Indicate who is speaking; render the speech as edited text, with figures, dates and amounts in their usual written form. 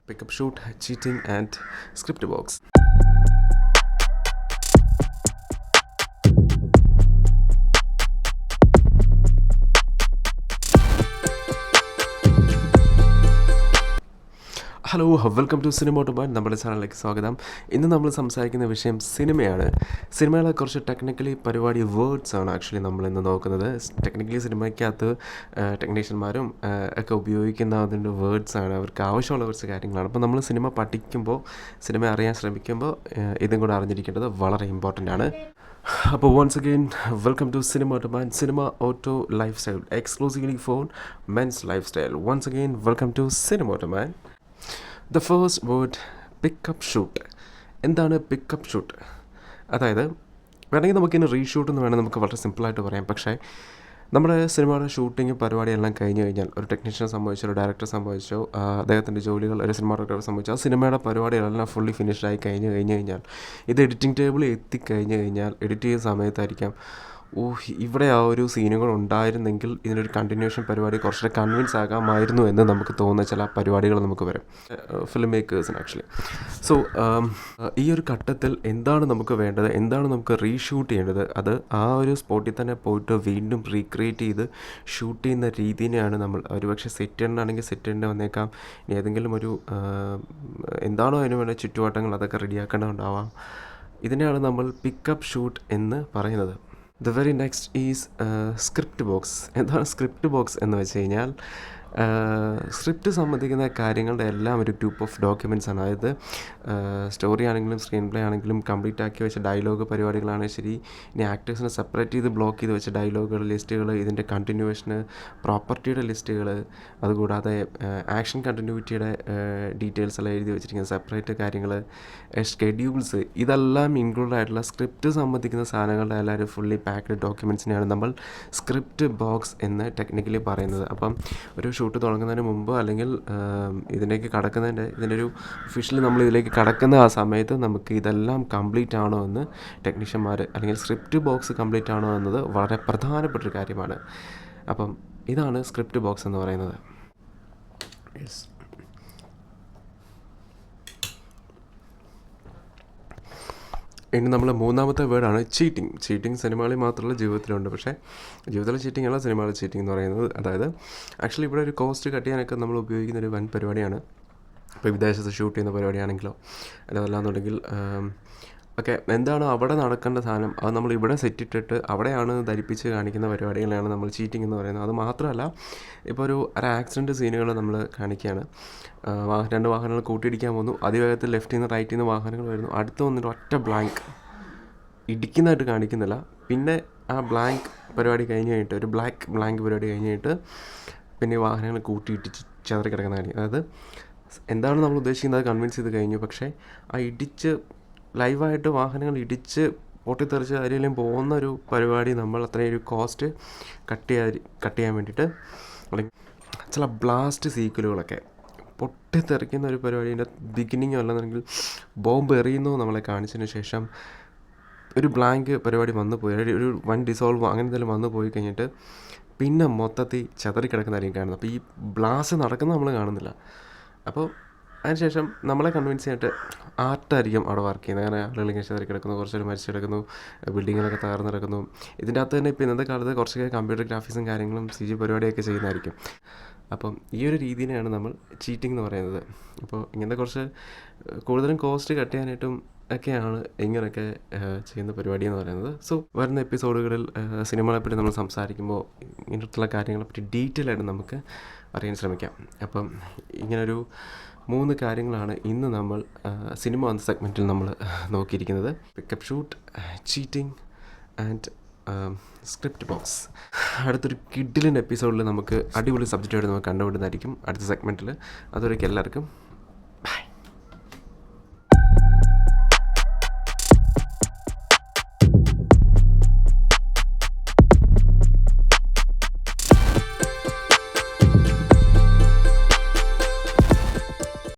Speaker 1: Pickup shoot, cheating and script box. Hello, welcome to Cinema Autobahn. നമ്മുടെ ചാനലിലേക്ക് സ്വാഗതം. ഇന്ന് നമ്മൾ സംസാരിക്കുന്ന വിഷയം സിനിമയാണ്. സിനിമകളെ കുറച്ച് ടെക്നിക്കലി പരിപാടി വേർഡ്സ് ആണ് ആക്ച്വലി നമ്മളിന്ന് നോക്കുന്നത്. ടെക്നിക്കലി സിനിമയ്ക്കകത്ത് ടെക്നീഷ്യന്മാരും ഒക്കെ ഉപയോഗിക്കുന്ന അതിൻ്റെ വേർഡ്സ് ആണ്, അവർക്ക് ആവശ്യമുള്ള കുറച്ച് കാര്യങ്ങളാണ്. അപ്പോൾ നമ്മൾ സിനിമ പഠിക്കുമ്പോൾ, സിനിമ അറിയാൻ ശ്രമിക്കുമ്പോൾ ഇതും കൂടെ അറിഞ്ഞിരിക്കേണ്ടത് വളരെ ഇമ്പോർട്ടൻ്റ് ആണ്. അപ്പോൾ once again welcome to Cinema Autobahn, Cinema auto lifestyle exclusively for men's lifestyle. Once again welcome to Cinema Autobahn. The first word, pickup shoot. എന്താണ് പിക്കപ്പ് ഷൂട്ട്? അതായത് വേണമെങ്കിൽ നമുക്കിനി റീഷൂട്ട് എന്ന് വേണമെങ്കിൽ നമുക്ക് വളരെ സിമ്പിളായിട്ട് പറയാം. പക്ഷേ നമ്മുടെ സിനിമയുടെ ഷൂട്ടിങ് പരിപാടിയെല്ലാം കഴിഞ്ഞ് കഴിഞ്ഞാൽ, ഒരു ടെക്നീഷ്യനെ സംബന്ധിച്ചോ, ഒരു ഡയറക്ടറെ സംബന്ധിച്ചോ, അദ്ദേഹത്തിൻ്റെ ജോലികൾ ഒരു സിനിമാറ്റോഗ്രാഫറെ സംബന്ധിച്ചോ, ആ സിനിമയുടെ പരിപാടികളെല്ലാം ഫുള്ളി ഫിനിഷ്ഡായി കഴിഞ്ഞ് കഴിഞ്ഞാൽ ഇത് എഡിറ്റിംഗ് ടേബിളിൽ എത്തിക്കഴിഞ്ഞ് കഴിഞ്ഞാൽ എഡിറ്റ് ചെയ്യുന്ന സമയത്തായിരിക്കാം, ഇവിടെ ആ ഒരു സീനുകൾ ഉണ്ടായിരുന്നെങ്കിൽ ഇതിനൊരു കണ്ടിന്യൂഷൻ പരിപാടി കുറച്ചുകൂടെ കൺവിൻസ് ആകാമായിരുന്നു എന്ന് നമുക്ക് തോന്നുന്ന ചില പരിപാടികൾ നമുക്ക് വരും, ഫിലിം മേക്കേഴ്സിന് ആക്ച്വലി. സോ ഈ ഒരു ഘട്ടത്തിൽ എന്താണ് നമുക്ക് വേണ്ടത്, എന്താണ് നമുക്ക് റീഷൂട്ട് ചെയ്യേണ്ടത്, അത് ആ ഒരു സ്പോട്ടിൽ തന്നെ പോയിട്ട് വീണ്ടും റീക്രിയേറ്റ് ചെയ്ത് ഷൂട്ട് ചെയ്യുന്ന രീതിനെയാണ് നമ്മൾ, ഒരുപക്ഷെ സെറ്റിനാണെങ്കിൽ സെറ്റിൻ്റെ വന്നേക്കാം, ഇനി ഏതെങ്കിലും ഒരു എന്താണോ അതിന് വേണ്ട ചുറ്റുവട്ടങ്ങൾ അതൊക്കെ റെഡിയാക്കേണ്ടതുണ്ടാവാം. ഇതിനെയാണ് നമ്മൾ പിക്കപ്പ് ഷൂട്ട് എന്ന് പറയുന്നത്. The very next is script box. എന്താണ് സ്ക്രിപ്റ്റ് ബോക്സ് എന്ന് വെച്ച് കഴിഞ്ഞാൽ, സ്ക്രിപ്റ്റ് സംബന്ധിക്കുന്ന കാര്യങ്ങളുടെ എല്ലാം ഒരു ഗ്രൂപ്പ് ഓഫ് ഡോക്യുമെൻറ്റ്സ് ആണ്. അതായത് സ്റ്റോറി ആണെങ്കിലും സ്ക്രീൻ പ്ലേ ആണെങ്കിലും കംപ്ലീറ്റ് ആക്കി വെച്ച ഡയലോഗ് പരിപാടികളാണ് ശരി, ഇനി ആക്ടേഴ്സിനെ സെപ്പറേറ്റ് ചെയ്ത് ബ്ലോക്ക് ചെയ്ത് വെച്ച ഡയലോഗുകൾ ലിസ്റ്റുകൾ, ഇതിൻ്റെ കണ്ടിന്യൂവേഷന്, പ്രോപ്പർട്ടിയുടെ ലിസ്റ്റുകൾ, അതുകൂടാതെ ആക്ഷൻ കണ്ടിന്യൂറ്റിയുടെ ഡീറ്റെയിൽസ് എല്ലാം എഴുതി വെച്ചിരിക്കുന്ന സെപ്പറേറ്റ് കാര്യങ്ങൾ, ഷെഡ്യൂൾസ്, ഇതെല്ലാം ഇൻക്ലൂഡ് ആയിട്ടുള്ള സ്ക്രിപ്റ്റ് സംബന്ധിക്കുന്ന സാധനങ്ങളുടെ എല്ലാവരും ഫുള്ളി പാക്ഡ് ഡോക്യുമെൻറ്റ്സിനെയാണ് നമ്മൾ സ്ക്രിപ്റ്റ് ബോക്സ് എന്ന് ടെക്നിക്കലി പറയുന്നത്. അപ്പം ഒരു ഷൂട്ട് തുടങ്ങുന്നതിന് മുമ്പ് അല്ലെങ്കിൽ ഇതിലേക്ക് ഇതിൻ്റെ ഒരു ഒഫീഷ്യലി നമ്മൾ ഇതിലേക്ക് കടക്കുന്ന ആ സമയത്ത് നമുക്ക് ഇതെല്ലാം കംപ്ലീറ്റ് ആണോ എന്ന് ടെക്നീഷ്യന്മാർ, അല്ലെങ്കിൽ സ്ക്രിപ്റ്റ് ബോക്സ് കംപ്ലീറ്റ് ആണോ എന്നത് വളരെ പ്രധാനപ്പെട്ടൊരു കാര്യമാണ്. അപ്പം ഇതാണ് സ്ക്രിപ്റ്റ് ബോക്സ് എന്ന് പറയുന്നത്. ഇനി നമ്മൾ മൂന്നാമത്തെ വേർഡാണ് ചീറ്റിംഗ്. ചീറ്റിംഗ് സിനിമകളിൽ മാത്രമല്ല ജീവിതത്തിലുണ്ട്, പക്ഷേ ജീവിതത്തിലെ ചീറ്റിംഗ് അല്ല സിനിമയിലെ ചീറ്റിംഗ് എന്ന് പറയുന്നത്. അതായത് ആക്ച്വലി ഇവിടെ ഒരു കോസ്റ്റ് കട്ട് ചെയ്യാനൊക്കെ നമ്മൾ ഉപയോഗിക്കുന്ന ഒരു വൻ പരിപാടിയാണ്. ഇപ്പോൾ വിദേശത്ത് ഷൂട്ട് ചെയ്യുന്ന പരിപാടിയാണെങ്കിലോ അതല്ലാന്നുണ്ടെങ്കിൽ ഒക്കെ എന്താണോ അവിടെ നടക്കേണ്ട സാധനം അത് നമ്മൾ ഇവിടെ സെറ്റിട്ടിട്ട് അവിടെയാണ് ധരിപ്പിച്ച് കാണിക്കുന്ന പരിപാടികളാണ് നമ്മൾ ചീറ്റിംഗ് എന്ന് പറയുന്നത്. അത് മാത്രമല്ല, ഇപ്പോൾ ഒരു ആക്സിഡൻറ്റ് സീനുകൾ നമ്മൾ കാണിക്കുകയാണ്, രണ്ട് വാഹനങ്ങൾ കൂട്ടിയിടിക്കാൻ പോകുന്നു, അതിവേഗത്തിൽ ലെഫ്റ്റിൽ നിന്ന് റൈറ്റിൽ നിന്ന് വാഹനങ്ങൾ വരുന്നു, അടുത്ത് വന്നിട്ട് ഒറ്റ ബ്ലാങ്ക്, ഇടിക്കുന്നതായിട്ട് കാണിക്കുന്നില്ല, പിന്നെ ആ ബ്ലാങ്ക് പരിപാടി കഴിഞ്ഞ് കഴിഞ്ഞിട്ട്, ഒരു ബ്ലാങ്ക് പരിപാടി കഴിഞ്ഞ് കഴിഞ്ഞിട്ട് പിന്നെ വാഹനങ്ങൾ കൂട്ടിയിട്ടിച്ച് ചെതറി കിടക്കുന്ന കാര്യം. അതായത് എന്താണ് നമ്മൾ ഉദ്ദേശിക്കുന്നത് കൺവിൻസ് ചെയ്ത് കഴിഞ്ഞു, പക്ഷേ ആ ഇടിച്ച് ലൈവായിട്ട് വാഹനങ്ങൾ ഇടിച്ച് പൊട്ടിത്തെറിച്ച് ആരെങ്കിലും പോകുന്ന ഒരു പരിപാടി നമ്മൾ അത്രയും ഒരു കോസ്റ്റ് കട്ട് ചെയ്യാൻ വേണ്ടിയിട്ട്, അല്ലെങ്കിൽ ചില ബ്ലാസ്റ്റ് സീക്വലുകളൊക്കെ പൊട്ടിത്തെറിക്കുന്ന ഒരു പരിപാടിൻ്റെ ബിഗിനിങ്ങോ അല്ലെന്നുണ്ടെങ്കിൽ ബോംബ് എറിയുന്നോ നമ്മളെ കാണിച്ചതിന് ശേഷം ഒരു ബ്ലാങ്ക് പരിപാടി വന്നു പോയി, ഒരു വൺ ഡിസോൾവ് അങ്ങനെ എന്തെങ്കിലും വന്നു പോയി കഴിഞ്ഞിട്ട് പിന്നെ മൊത്തത്തിൽ ചെതറി കിടക്കുന്നതായിരിക്കും കാണുന്നത്. അപ്പോൾ ഈ ബ്ലാസ്റ്റ് നടക്കുന്നത് നമ്മൾ കാണുന്നില്ല. അപ്പോൾ അതിനുശേഷം നമ്മളെ കൺവിൻസ് ചെയ്തിട്ട് ആർട്ടായിരിക്കും അവിടെ വർക്ക് ചെയ്യുന്നത്. അങ്ങനെ ആളുകളിങ്ങനെ ചെതറി കിടക്കുന്നു, കുറച്ചൊരു മരിച്ചു കിടക്കുന്നു, ബിൽഡിങ്ങുകളൊക്കെ തകർന്ന് കിടക്കുന്നു. ഇതിൻ്റെ അകത്ത് തന്നെ ഇപ്പോൾ ഇന്നത്തെ കാലത്ത് കുറച്ചൊക്കെ കമ്പ്യൂട്ടർ ഗ്രാഫിക്സും കാര്യങ്ങളും CG പരിപാടിയൊക്കെ ചെയ്യുന്നതായിരിക്കും. അപ്പം ഈ ഒരു രീതിയിലാണ് നമ്മൾ ചീറ്റിംഗ് എന്ന് പറയുന്നത്. അപ്പോൾ ഇങ്ങനത്തെ കുറച്ച് കൂടുതലും കോസ്റ്റ് കട്ട് ചെയ്യാനായിട്ടും ഒക്കെയാണ് ഇങ്ങനെയൊക്കെ ചെയ്യുന്ന പരിപാടി എന്ന് പറയുന്നത്. സോ വരുന്ന എപ്പിസോഡുകളിൽ സിനിമകളെപ്പറ്റി നമ്മൾ സംസാരിക്കുമ്പോൾ ഇങ്ങനത്തുള്ള കാര്യങ്ങളെപ്പറ്റി ഡീറ്റെയിൽ ആയിട്ട് നമുക്ക് അറിയാൻ ശ്രമിക്കാം. അപ്പം ഇങ്ങനൊരു 3 കാര്യങ്ങളാണ് ഇന്ന് നമ്മൾ സിനിമ എന്ന സെഗ്മെൻറ്റിൽ നമ്മൾ നോക്കിയിരിക്കുന്നത്. Pickup shoot, cheating and script box. അടുത്തൊരു കിഡിലിൻ്റെ എപ്പിസോഡിൽ നമുക്ക് അടിപൊളി സബ്ജക്റ്റായിട്ട് നമുക്ക് കണ്ടുപിടുന്നതായിരിക്കും അടുത്ത സെഗ്മെൻറ്റിൽ. അതുവരേക്കും എല്ലാവർക്കും